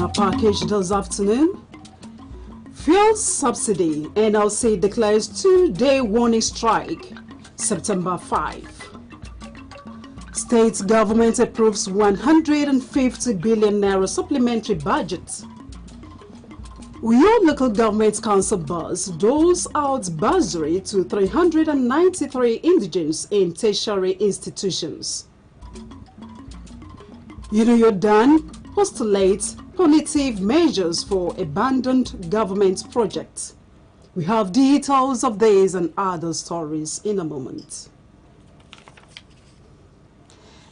our package this afternoon. Fuel subsidy. NLC declares 2-day warning strike, September 5. State government approves 150 billion naira supplementary budget. Uyo Local Government Council bus doles out bursary to 393 indigents in tertiary institutions. Yorudan postulates punitive measures for abandoned government projects. We have details of these and other stories in a moment.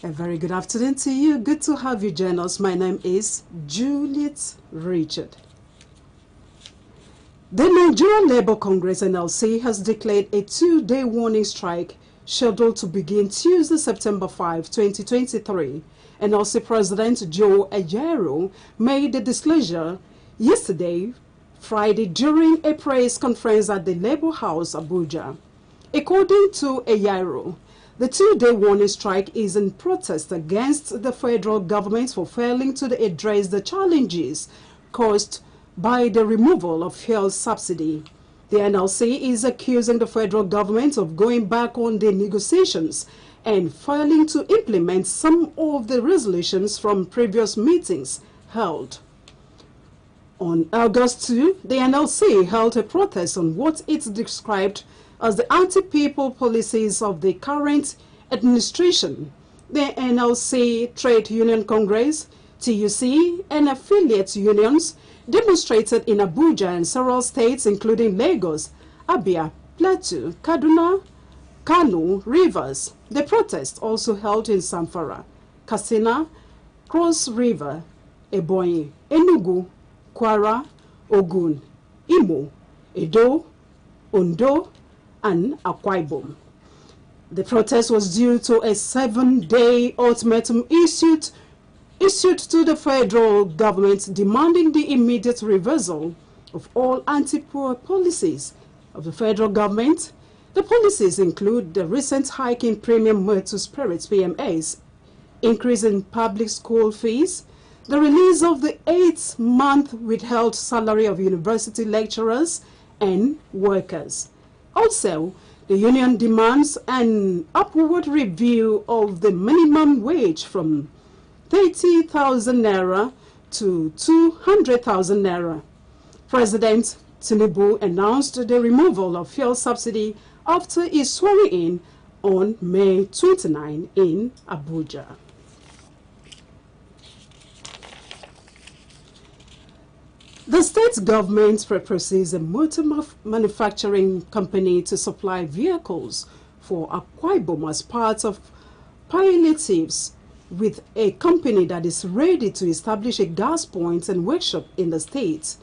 A very good afternoon to you. Good to have you join us. My name is Juliet Richard. The Nigerian Labour Congress NLC has declared a 2-day warning strike scheduled to begin Tuesday, September 5, 2023. NLC President Joe Ajaero made the disclosure yesterday, Friday, during a press conference at the Labour House, Abuja. According to Ajaero, the 2-day warning strike is in protest against the federal government for failing to address the challenges caused by the removal of fuel subsidy. The NLC is accusing the federal government of going back on the negotiations and failing to implement some of the resolutions from previous meetings held. On August 2, the NLC held a protest on what it described as the anti-people policies of the current administration. The NLC Trade Union Congress, TUC, and affiliate unions demonstrated in Abuja and several states including Lagos, Abia, Plateau, Kaduna, Kano, Rivers. The protest also held in Zamfara, Katsina, Cross River, Ebonyi, Enugu, Kwara, Ogun, Imo, Edo, Ondo, and Akwa Ibom. The protest was due to a 7-day ultimatum issued to the federal government demanding the immediate reversal of all anti-poor policies of the federal government. The policies include the recent hike in premium motor spirits PMAs, increase in public school fees, the release of the 8-month withheld salary of university lecturers and workers. Also, the union demands an upward review of the minimum wage from 30,000 naira to 200,000 naira. President Tinubu announced the removal of fuel subsidy after his swearing-in on May 29 in Abuja. The state government proposes a motor manufacturing company to supply vehicles for Akwa Ibom as part of palliatives with a company that is ready to establish a gas point and workshop in the state.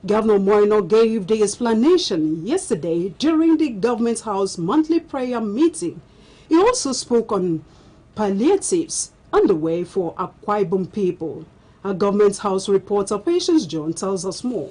Governor Moino gave the explanation yesterday during the Government House monthly prayer meeting. He also spoke on palliatives underway for Akwa Ibom people. Our Government House reporter Patience John tells us more.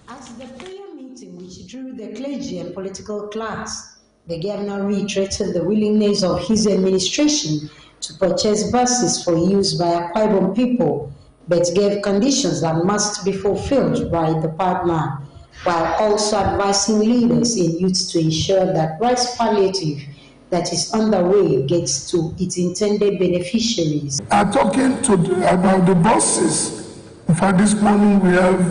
At the prayer meeting which drew the clergy and political class, the governor reiterated the willingness of his administration to purchase buses for use by Akwa Ibom people, but gave conditions that must be fulfilled by the partner, while also advising leaders in youth to ensure that rice palliative that is underway gets to its intended beneficiaries. I'm talking about the buses. In fact, this morning we have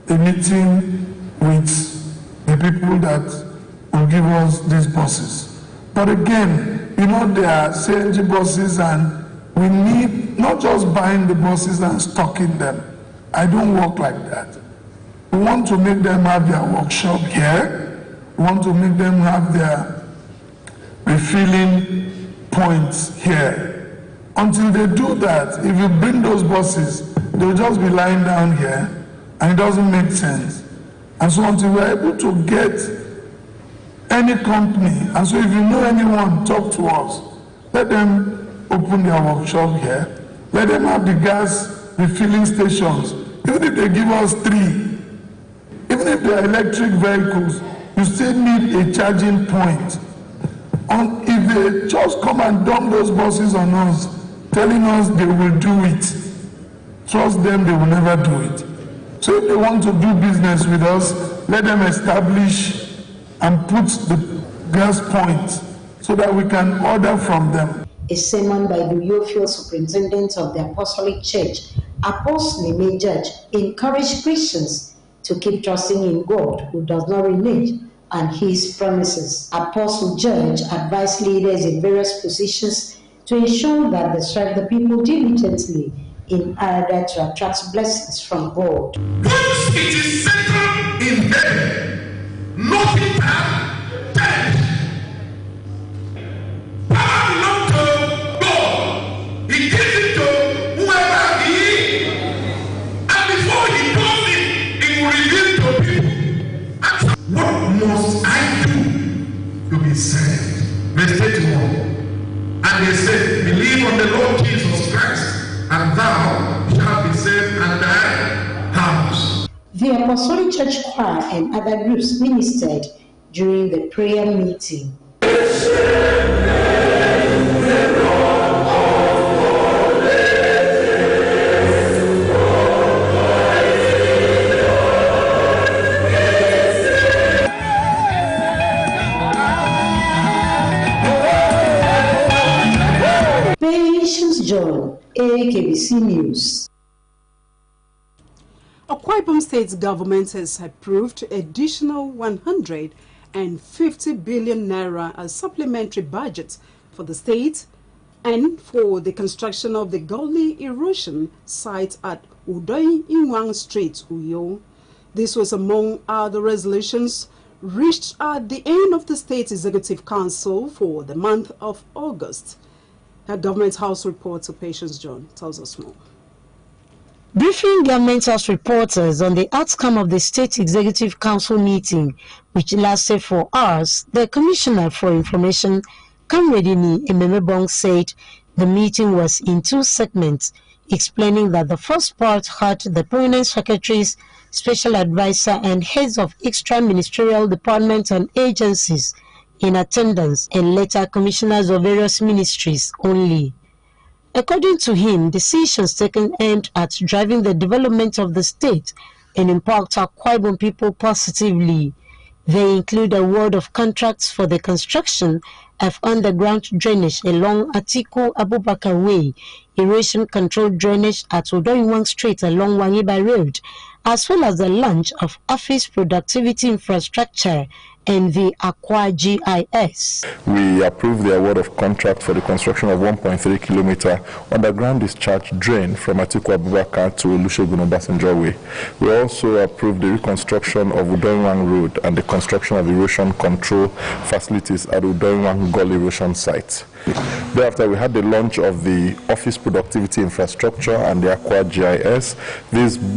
a meeting with the people that will give us these buses. But again, you know, there are CNG buses and we need not just buying the buses and stocking them. I don't work like that. We want to make them have their workshop here. We want to make them have their refilling points here. Until they do that, if you bring those buses, they'll just be lying down here and it doesn't make sense. And so until we're able to get any company, and so if you know anyone, talk to us. Let them open their workshop here. Let them have the gas refilling stations. Even if they give us 3, even if they're electric vehicles, you still need a charging point. If they just come and dump those buses on us, telling us they will do it, trust them, they will never do it. So if they want to do business with us, let them establish and put the gas points so that we can order from them. A sermon by the Uyofield Superintendent of the Apostolic Church, Apostle Neme Judge, encouraged Christians to keep trusting in God, who does not renege on his promises. Apostle Judge advised leaders in various positions to ensure that they serve the people diligently in order to attract blessings from God. Once it is settled in heaven, nothing can change. Power belongs to God. He gives it to whoever he is. And before he does it, he will reveal to people. And so, what must I do to be saved? Verse 31. And they said, believe on the Lord Jesus Christ, and thou shalt be saved and thy house. The Apostolic Church Choir and other groups ministered during the prayer meeting. Patience John, AKBC News. Akwa Ibom State government has approved additional 150 billion naira as supplementary budget for the state and for the construction of the gully erosion site at Udoi Inwang Street, Uyo. This was among other resolutions reached at the end of the State Executive Council for the month of August. Our Government House reporter Patience John tells us more. Briefing Government House reporters on the outcome of the State Executive Council meeting, which lasted for hours, the Commissioner for Information, Kamredini Ememebong, said the meeting was in two segments, explaining that the first part had the permanent secretaries, special advisor, and heads of extra-ministerial departments and agencies in attendance, and later commissioners of various ministries only. According to him, decisions taken aimed at driving the development of the state and impact Akwa Ibom people positively. They include award of contracts for the construction of underground drainage along Atiku Abubakar Way, erosion control drainage at Udoinwang Street along Wangiba Road, as well as the launch of office productivity infrastructure and the Akwa GIS. We approved the award of contract for the construction of 1.3 kilometer underground discharge drain from Atiku Abubakar to Olusegun Obasanjo Way. We also approved the reconstruction of Udoinwang Road and the construction of erosion control facilities at Udoinwang Gully erosion site. Thereafter, we had the launch of the office productivity infrastructure and the Akwa GIS.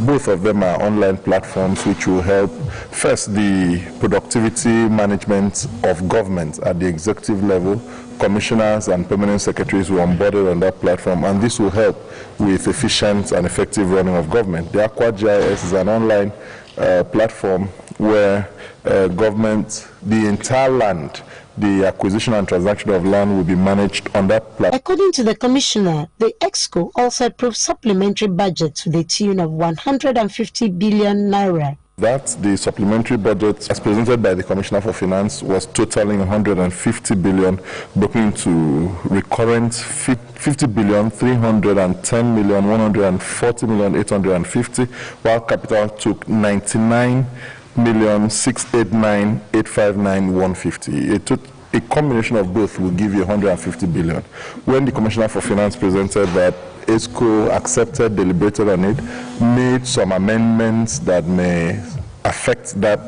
Both of them are online platforms which will help, first, the productivity management of government at the executive level. Commissioners and permanent secretaries were onboarded on that platform, and this will help with efficient and effective running of government. The Akwa GIS is an online platform where government, the entire land, the acquisition and transaction of land will be managed on that platform. According to the Commissioner, the EXCO also approved supplementary budget to the tune of 150 billion naira. That the supplementary budget, as presented by the Commissioner for Finance, was totaling 150 billion, broken into recurrent 50 billion, 310 million, 140 million, 850, while capital took 99,689,859,150. It took a combination of both will give you 150 billion. When the Commissioner for Finance presented that, ESCO accepted, deliberated on it, made some amendments that may affect that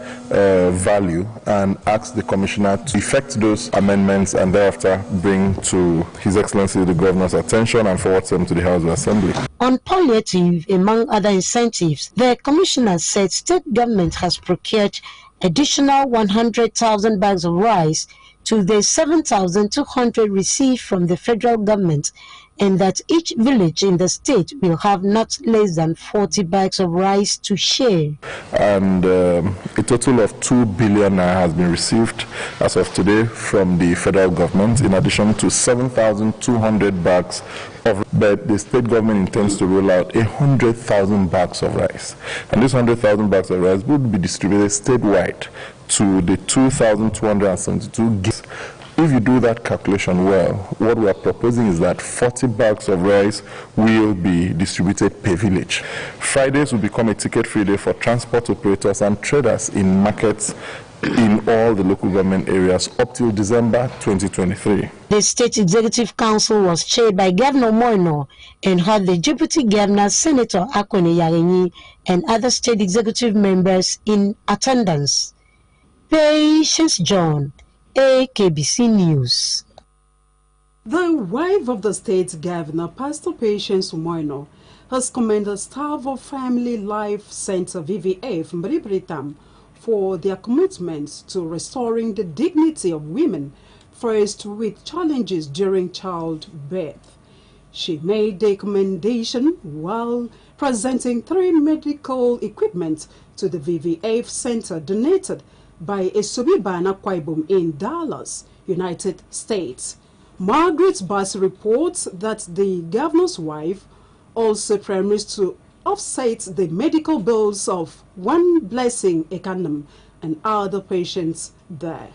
value, and asked the Commissioner to effect those amendments and thereafter bring to His Excellency the Governor's attention and forward them to the House of Assembly. On palliative, among other incentives, the Commissioner said state government has procured additional 100,000 bags of rice to the 7,200 received from the federal government, and that each village in the state will have not less than 40 bags of rice to share. And a total of 2 billion has been received as of today from the federal government, in addition to 7,200 bags of, but the state government intends to roll out 100,000 bags of rice. And these 100,000 bags of rice would be distributed statewide to the 2,272 gifts. If you do that calculation well, what we are proposing is that 40 bags of rice will be distributed per village. Fridays will become a ticket-free day for transport operators and traders in markets in all the local government areas up till December 2023. The State Executive Council was chaired by Governor Moino and had the Deputy Governor, Senator Akone Yarenyi, and other state executive members in attendance. Patience John, AKBC News. The wife of the state governor, Pastor Patience Moino, has commended staff of Family Life Center VVF Mbribritam for their commitment to restoring the dignity of women faced with challenges during childbirth. She made the commendation while presenting 3 medical equipment to the VVF Center donated by Esobibana Kwaibum in Dallas, United States. Margaret Bass reports that the governor's wife also promised to offset the medical bills of One Blessing Ekanam and other patients there.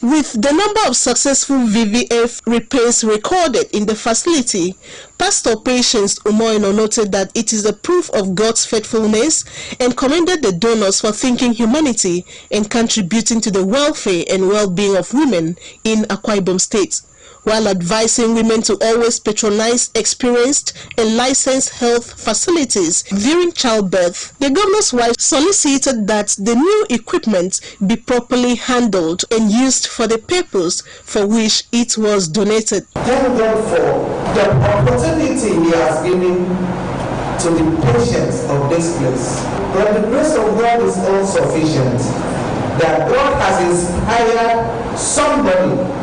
With the number of successful VVF repairs recorded in the facility, Pastor Patience Umoino noted that it is a proof of God's faithfulness and commended the donors for thinking humanity and contributing to the welfare and well-being of women in Akwa Ibom State, while advising women to always patronize experienced and licensed health facilities during childbirth. The governor's wife solicited that the new equipment be properly handled and used for the purpose for which it was donated. Thank God for the opportunity He has given to the patients of this place. But the grace of God is all sufficient. That God has inspired somebody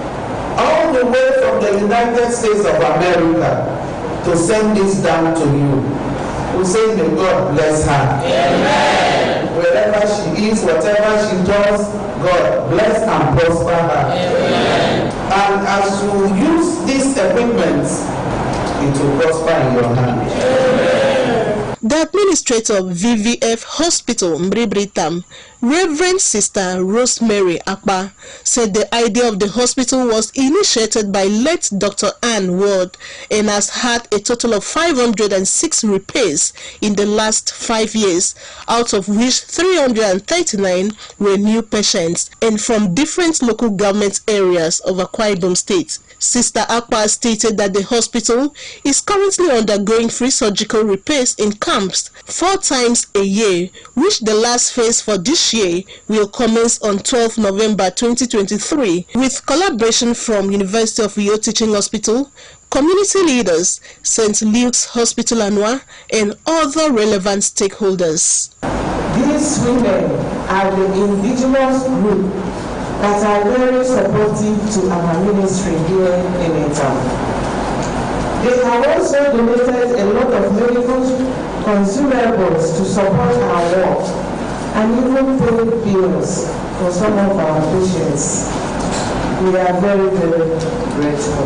all the way from the United States of America to send this down to you. We say, may God bless her. Amen. Wherever she is, whatever she does, God bless and prosper her. Amen. And as you use this equipment, it will prosper in your hand. Amen. The administrator of VVF Hospital Mbribritam, Reverend Sister Rosemary Akpa, said the idea of the hospital was initiated by late Dr. Ann Ward and has had a total of 506 repairs in the last 5 years, out of which 339 were new patients and from different local government areas of Akwa Ibom State. Sister Akpa stated that the hospital is currently undergoing free surgical repairs in camps 4 times a year, which the last phase for this year will commence on 12 November 2023 with collaboration from University of Uyo Teaching Hospital, community leaders, St. Luke's Hospital Anwa, and other relevant stakeholders. These women are the indigenous group that are very supportive to our ministry here in Etam. They have also donated a lot of medical consumables to support our work and even paid bills for some of our patients. We are very, very grateful.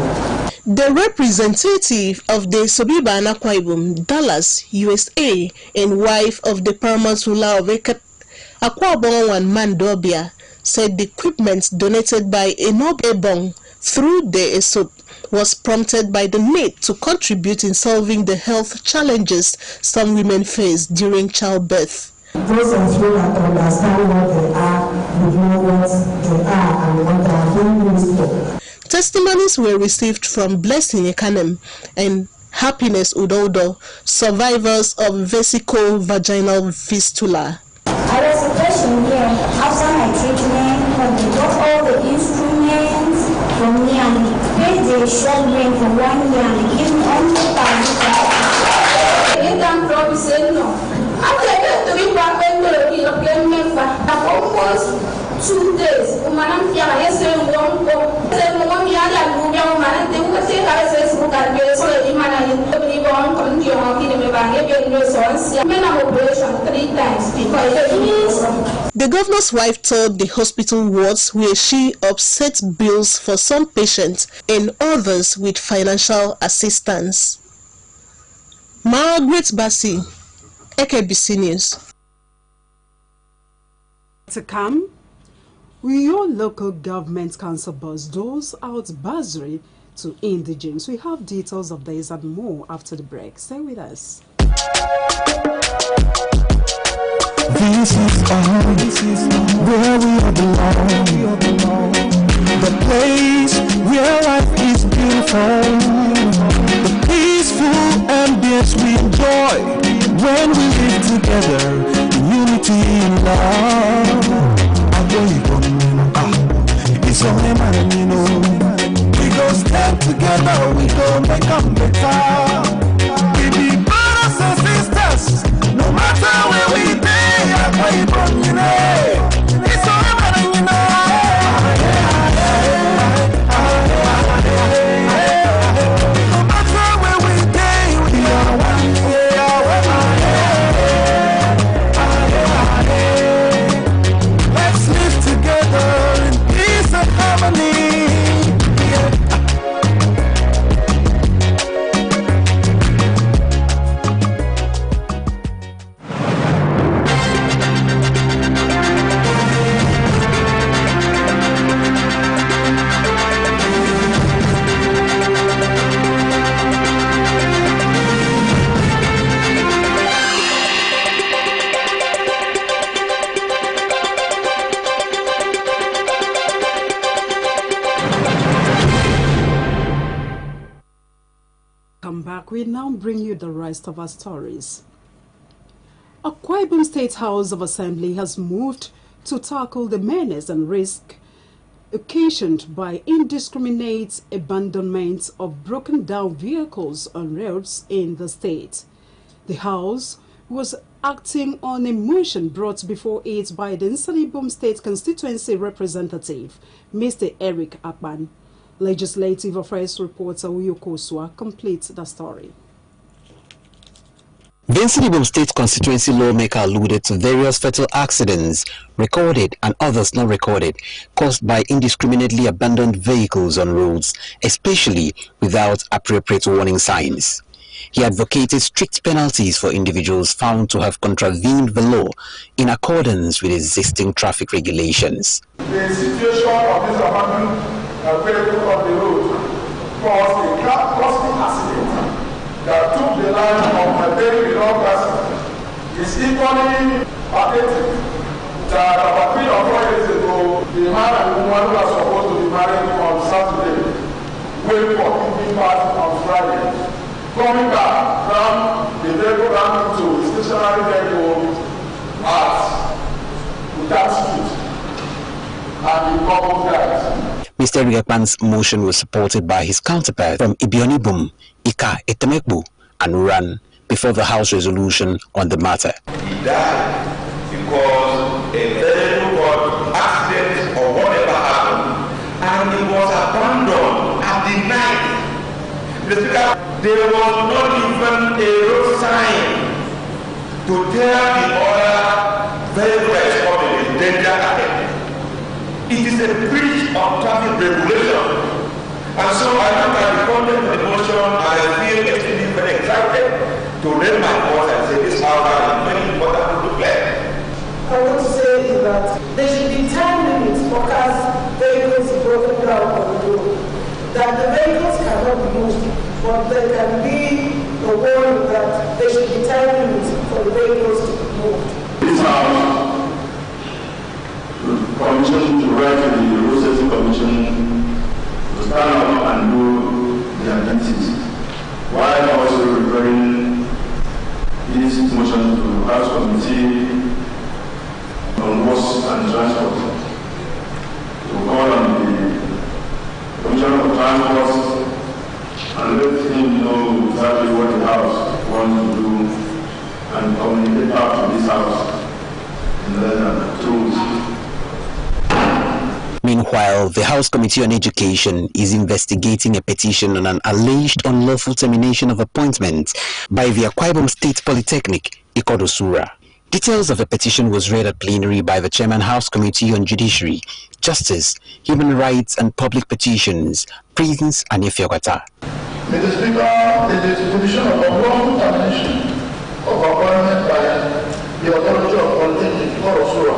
The representative of the Sobibana Akwa Ibom, Dallas, USA, and wife of the paramount ruler of Akwa Ibom Mandobia, said the equipment donated by Enob Ebong through the ESOP was prompted by the need to contribute in solving the health challenges some women face during childbirth. Those of you that understand what they are, would know what they are and what they are being used for. Testimonies were received from Blessing Ekanem and Happiness Udodo, survivors of vesico-vaginal fistula. I was a patient here. After my treatment, when they got all the instruments from me and paid the they struggling for 1 year and give me only 1,000. You can't promise no. After I get to be back and almost 2 days. Woman, yes, one go. Say, Mom, you are a woman, they will say, I say, so that you so that you man, you won't come to your home in the bag, and your sons. Men are operation 3 times because it means. The governor's wife told the hospital wards where she upset bills for some patients and others with financial assistance. Margaret Bassi, AKBC News. To come, will your local government council bus doles out bursary to indigents? We have details of this and more after the break. Stay with us. This is where we all belong. The place where life is beautiful. The peaceful ambience we enjoy when we live together in unity and love. It's only man, you know. We go stand together, we go make them better. We be brothers and sisters, no matter where we be. It's only man, you know. No matter where we be, we are one. Let's live together in peace and harmony. We now bring you the rest of our stories. Akwa Ibom State House of Assembly has moved to tackle the menace and risk occasioned by indiscriminate abandonment of broken down vehicles on roads in the state. The House was acting on a motion brought before it by the Eastern Ibom State constituency representative, Mr. Eric Akpan. Legislative Affairs reporter Uyo Kosua completes the story. The Eastern Ibom State constituency lawmaker alluded to various fatal accidents, recorded and others not recorded, caused by indiscriminately abandoned vehicles on roads, especially without appropriate warning signs. He advocated strict penalties for individuals found to have contravened the law in accordance with existing traffic regulations. The situation of this abandoned vehicle on the road caused a costly accident that took the life of a very beloved person. It's equally pathetic that about 3 or 4 years ago, the man and woman who are supposed to be married on Saturday went for evening party on Friday. Coming back from the vehicle ran into a stationary vehicle at that street, and the couple died. Mr. Rigapan's motion was supported by his counterpart from Ibionibum, Ika Etemekbu, and Ran before the House resolution on the matter. He died because a vehicle got accident or whatever happened, and it was abandoned at the night. There was not even a road sign to tell the other vehicles coming in danger ahead. It is a breach of traffic regulation. And so I look at the content of the motion and I feel extremely very excited to raise my voice and say this hour is very important to play. I want to say is that there should be time limits for cars vehicles broken down on the road. That the vehicles cannot be moved, but there can be a warning that there should be time limits for the vehicles to be moved. This house commission to write to the Road Safety Commission to stand up and do their duties, while also referring this motion to the House Committee on Works and Transport to call on the Commissioner of Transport and communicate back to this house in less than 2 weeks. Meanwhile, the House Committee on Education is investigating a petition on an alleged unlawful termination of appointment by the Akwa Ibom State Polytechnic, Ikodosura. Details of the petition was read at plenary by the Chairman House Committee on Judiciary, Justice, Human Rights and Public Petitions, Prince Anifiogata. Mr. Speaker, it is a petition of unlawful termination of appointment by the authority of Polytechnic, Ikodosura.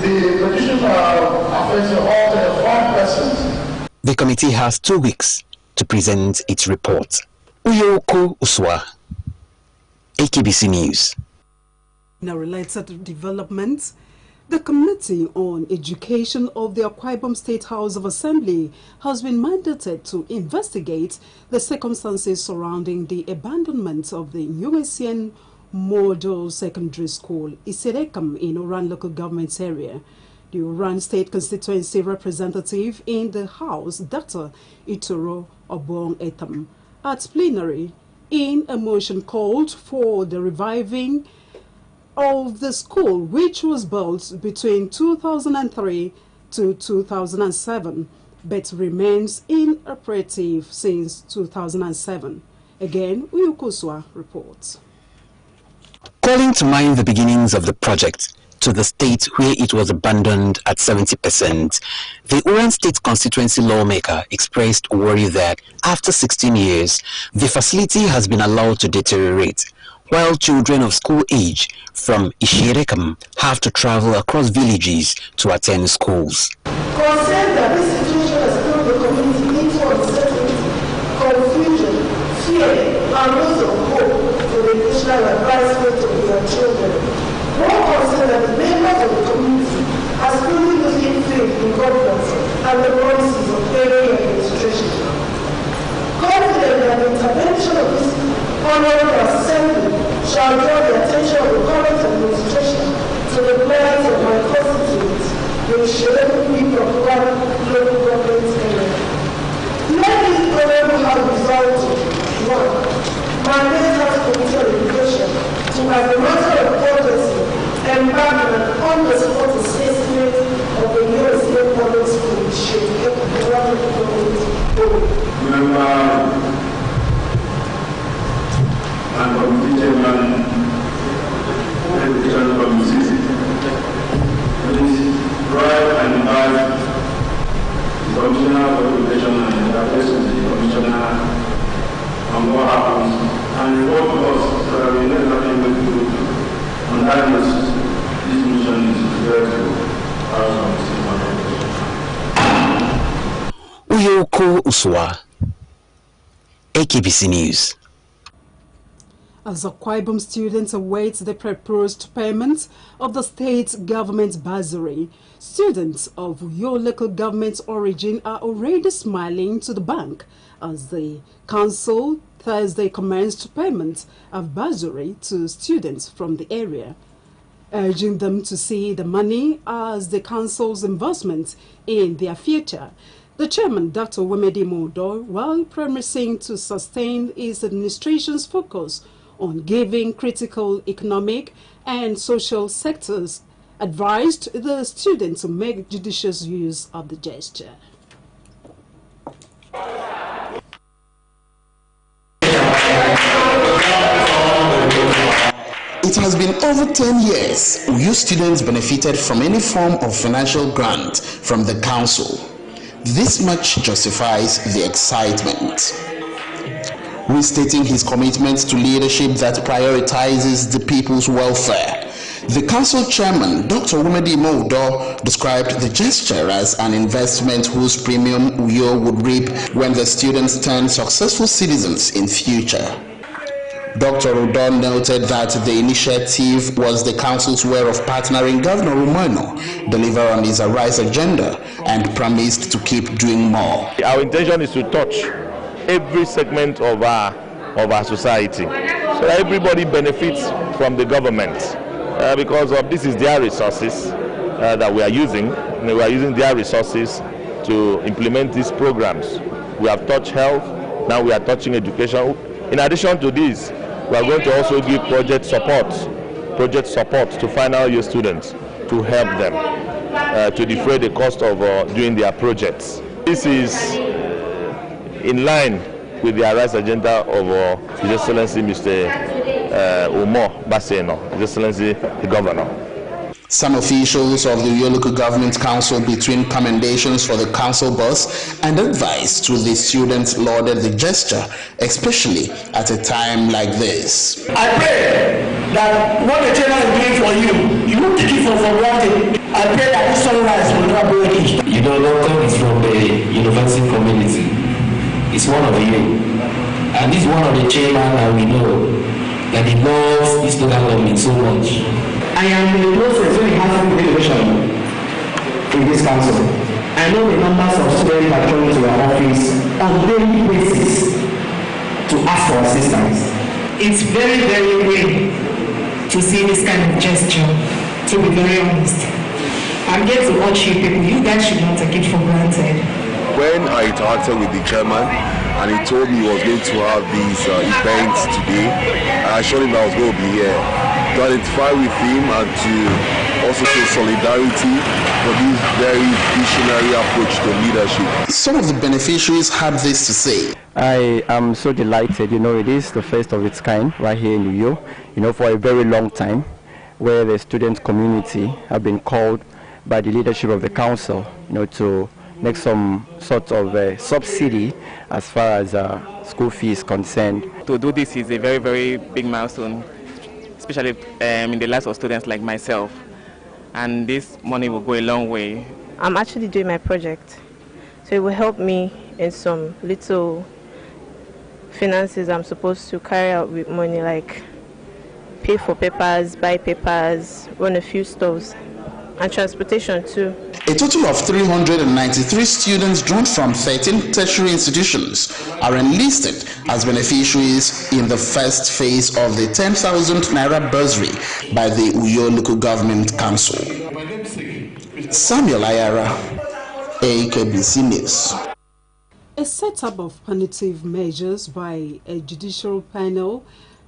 The petition affects all 5 persons. The committee has 2 weeks to present its report. Uyoko Uswa, AKBC News. In a related development, the Committee on Education of the Akwa Ibom State House of Assembly has been mandated to investigate the circumstances surrounding the abandonment of the USN Model Secondary School, Iserekam, in Oran local government area. The Oran State Constituency representative in the House, Dr. Itoro Obong Etam, at plenary in a motion called for the reviving of the school, which was built between 2003 to 2007, but remains inoperative since 2007. Again, Uyukoswa reports. Calling to mind the beginnings of the project to the state where it was abandoned at 70%, the Oran State constituency lawmaker expressed worry that after 16 years, the facility has been allowed to deteriorate, while children of school age from Ishirekam have to travel across villages to attend schools. Concerned that this situation has thrown the community into uncertainty, confusion, fear, and loss of hope for the educational advancement of their children. More concerned that the members of the community are slowly losing faith in governance and the policies of area administration. Confident that the intervention of this honorable assembly shall draw the attention of the current administration to the plight of my constituents, the Ishirekam people of one local government area. Let this honorable have resulted: 1. Mandate House Committee on Education to, as a matter of urgency, embark on an on-the-spot assessment of the USN public school Ishirekam and committee chairman, education committee, please drive and invite the commissioner for education and interface with the commissioner on what happens and report to us so that we know exactly what to do. On that note, this mission is referred to our Uyoko Uswa, AKBC News. As Akwa Ibom students await the proposed payment of the state government bursary, students of your local government origin are already smiling to the bank as the council Thursday commenced payment of bursary to students from the area, urging them to see the money as the council's investment in their future. The chairman, Dr. Wemedi Modo, while promising to sustain his administration's focus on giving critical economic and social sectors, advised the students to make judicious use of the gesture. It has been over 10 years Uyo students benefited from any form of financial grant from the council. This much justifies the excitement. Restating his commitment to leadership that prioritizes the people's welfare, the council chairman, Dr. Wemedi Modo, described the gesture as an investment whose premium Uyo would reap when the students turn successful citizens in future. Dr. Udon noted that the initiative was the council's way of partnering Governor Umono deliver on his Arise agenda and promised to keep doing more. Our intention is to touch every segment of our society so that everybody benefits from the government because of this is their resources that we are using. We are using their resources to implement these programs. We have touched health, now we are touching education. In addition to this, We are going to also give project support to final year students to help them to defray the cost of doing their projects. This is in line with the Arise agenda of His Excellency Mr. Umar Baseno, His Excellency the Governor. Some officials of the Uyo Local Government Council, between commendations for the council bus and advice to the students, lauded the gesture, especially at a time like this. I pray that what the chairman is doing for you, you won't take it for granted. I pray that this sunrise will not break it. You know, Doctor is from the university community. It's one of you. And this is one of the chairman that we know that he loves this local government so much. I am the most enthusiastic delegation in this council. I know the numbers of students that come to our office on daily basis to ask for assistance. It's very, very rare to see this kind of gesture, to be very honest. I'm here to urge you people, you guys should not take it for granted. When I interacted with the chairman and he told me he was going to have these events today, I assured him that I was going to be here to identify with him and to also show solidarity for this very visionary approach to leadership. Some of the beneficiaries had this to say. I am so delighted. You know, it is the first of its kind right here in Uyo, you know, for a very long time, where the student community have been called by the leadership of the council, you know, to make some sort of subsidy as far as school fees concerned. To do this is a very, very big milestone, especially in the lives of students like myself. And this money will go a long way. I'm actually doing my project, so it will help me in some little finances I'm supposed to carry out with money, like pay for papers, buy papers, run a few stores, and transportation too. A total of 393 students drawn from 13 tertiary institutions are enlisted as beneficiaries in the first phase of the 10,000 Naira bursary by the Uyo Local Government Council. Samuel Ayara, AKBC News. A setup of punitive measures by a judicial panel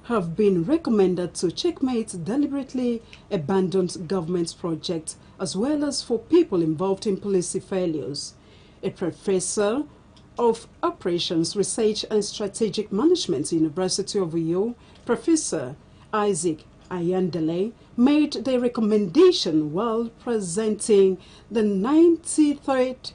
have been recommended to checkmate deliberately abandoned government projects as well as for people involved in policy failures. A professor of Operations Research and Strategic Management, University of Uyo, Professor Isaac Ayandele, made the recommendation while presenting the 93rd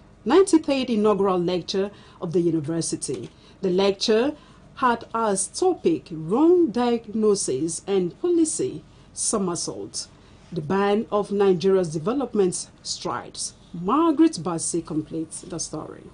inaugural lecture of the university. The lecture had as topic wrong diagnosis and policy somersaults, the ban of Nigeria's development strides. Margaret Bassi completes the story.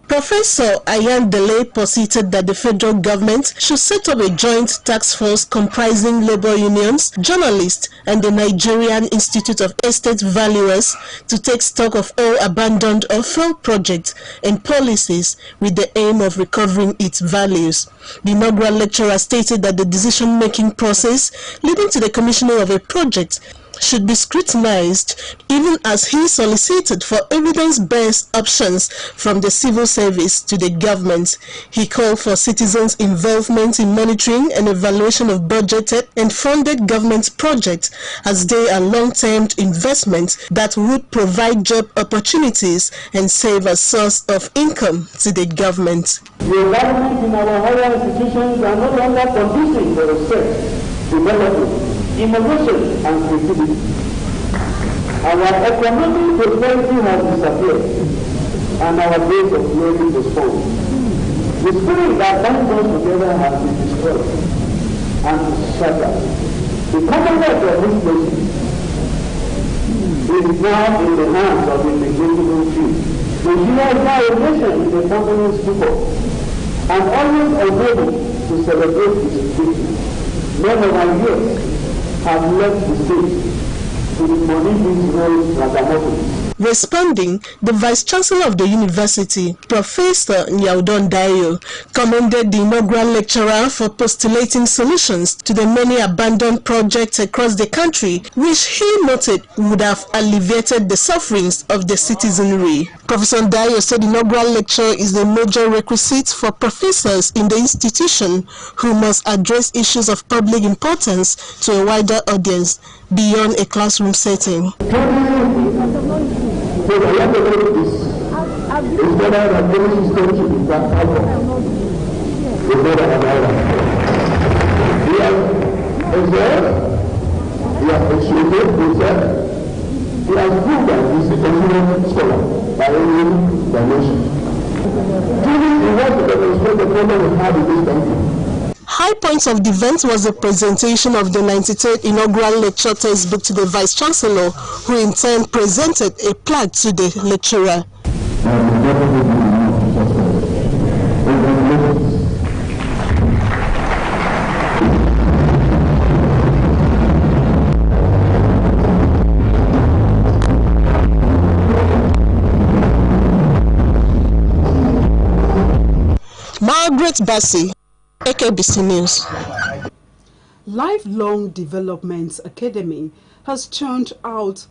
Professor Ayandele posited that the federal government should set up a joint task force comprising labor unions, journalists, and the Nigerian Institute of Estate Valuers to take stock of all abandoned or failed projects and policies with the aim of recovering its values. The inaugural lecturer stated that the decision-making process leading to the commissioning of a project should be scrutinized, even as he solicited for evidence-based options from the civil service to the government. He called for citizens' involvement in monitoring and evaluation of budgeted and funded government projects, as they are long-term investments that would provide job opportunities and serve as source of income to the government. The environment in our higher institutions are no longer conducive for research, development, innovation and creativity. Our economic prosperity has disappeared and our days of glory postponed. The spirit that binds us together has been destroyed and shattered. The commonwealth of this nation is now in the hands of the negligible few. Nigeria is now a nation with a company's people and always unable to celebrate its victory. None of our youth have left the state to the money-rich roles metamorphosis. Responding, the Vice-Chancellor of the University, Professor Nyaudon Dayo, commended the inaugural lecturer for postulating solutions to the many abandoned projects across the country, which he noted would have alleviated the sufferings of the citizenry. Professor Dayo said the inaugural lecture is the major requisite for professors in the institution who must address issues of public importance to a wider audience beyond a classroom setting. He has proved that he is a genuine scholar by any dimension. During the work to demonstrate the problem we have in this country. High points of the event was the presentation of the 93rd inaugural lecture textbook to the Vice-Chancellor, who in turn presented a plaque to the lecturer. Margaret Bassi, AKBC News. Lifelong Development Academy has churned out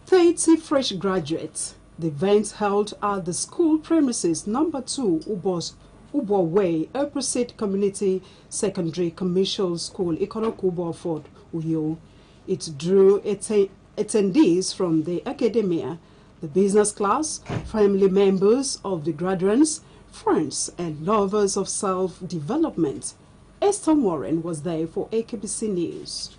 30 fresh graduates. The event held at the school premises number 2 Ubo Way, Opposite Community Secondary Commercial School, Ikorokubo Fort, Uyo. It drew attendees from the academia, the business class, family members of the graduates, friends and lovers of self-development. Esther Warren was there for AKBC News.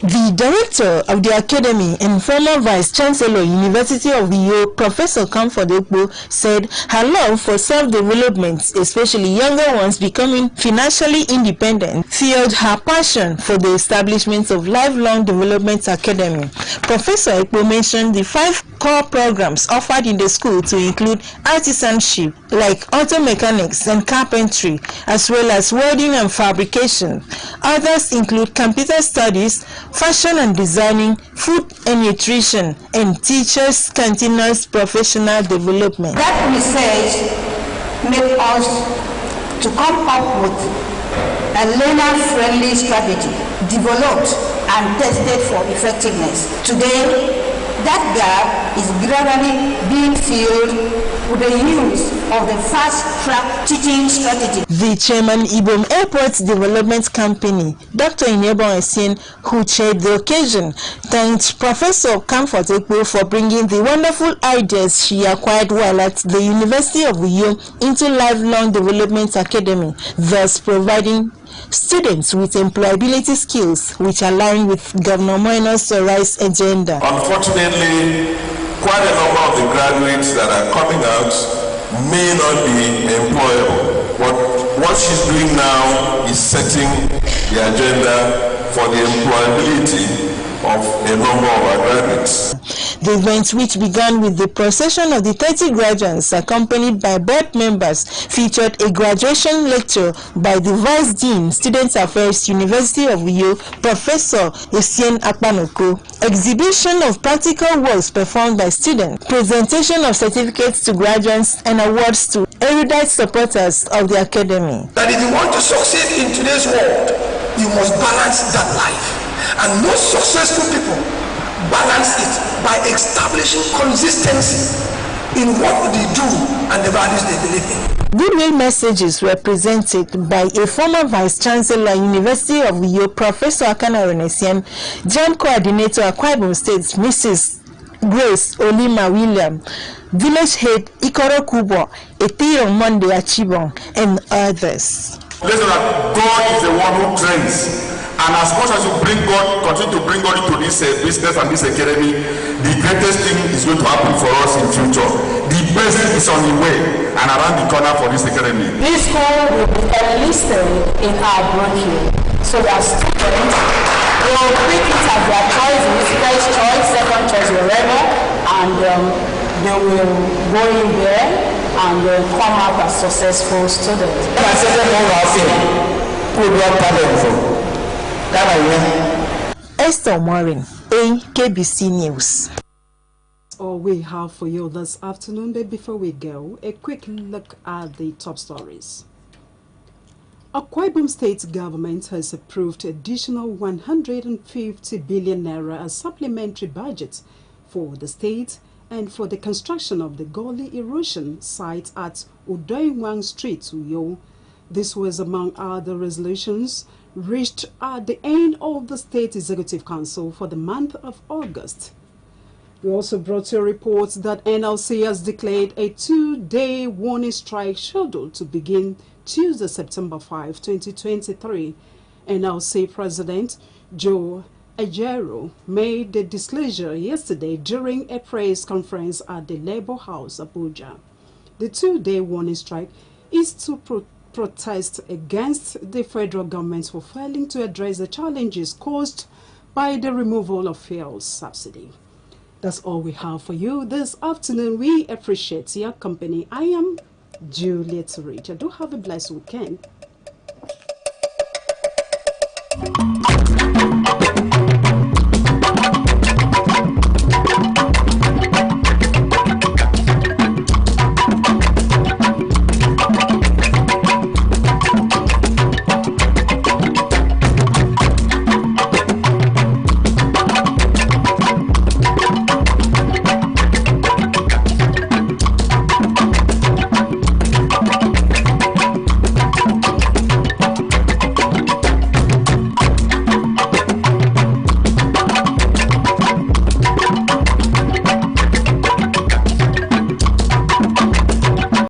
The director of the academy and former vice-chancellor, University of Uyo, Professor Comfort Ekpo, said her love for self-development, especially younger ones becoming financially independent, fueled her passion for the establishment of Lifelong Development Academy. Professor Ekpo mentioned the 5 core programs offered in the school to include artisanship, like auto mechanics and carpentry, as well as welding and fabrication. Others include computer studies, fashion and designing, food and nutrition, and teachers' continuous professional development. That research made us to come up with a learner-friendly strategy, developed and tested for effectiveness. Today, that gap is gradually being filled with the use of the fast-track teaching strategy. The chairman Ibom Airport Development Company, Dr. Inyebon Essien, who chaired the occasion, thanked Professor Comfort Ekpo for bringing the wonderful ideas she acquired while at the University of Uyo into Lifelong Development Academy, thus providing students with employability skills which align with Governor Moino Sorai's agenda. Unfortunately, quite a number of the graduates that are coming out may not be employable. But what she's doing now is setting the agenda for the employability of a number of our graduates. The event, which began with the procession of the 30 graduates accompanied by board members, featured a graduation lecture by the Vice Dean, Student Affairs, University of Uyo, Professor Essien Akpanoko, exhibition of practical works performed by students, presentation of certificates to graduates, and awards to erudite supporters of the academy. That if you want to succeed in today's world, you must balance that life. And most successful people balance it by establishing consistency in what they do and the values they believe in. Goodwill messages were presented by a former Vice-Chancellor, University of Uyo, Professor Akana Renesiem, Jam Coordinator, Akwa Ibom State, Mrs. Grace Olima William, Village Head Ikoro Kubo, Etiro Monday Achibon, and others. Listen, God is the one who trains. And as much as you continue to bring God into this business and this academy, the greatest thing is going to happen for us in future. The best is on the way and around the corner for this academy. This school will be enlisted in our brochure so that students will pick it as their choice, first choice, second choice, wherever, and they will go in there and come out as successful students. Esther Warren, AKBC News. All we have for you this afternoon, but before we go, a quick look at the top stories. Akwa Ibom State government has approved additional 150 billion naira as supplementary budget for the state and for the construction of the gully erosion site at Udoiwang Street, Uyo. This was among other resolutions reached at the end of the State Executive Council for the month of August. We also brought you reports that NLC has declared a 2-day warning strike scheduled to begin Tuesday, September 5, 2023. NLC President Joe Ajaero made the disclosure yesterday during a press conference at the Labour House, Abuja. The 2-day warning strike is to protest against the federal government for failing to address the challenges caused by the removal of fuel subsidy. That's all we have for you this afternoon. We appreciate your company. I am Juliet Rich. Do have a blessed weekend.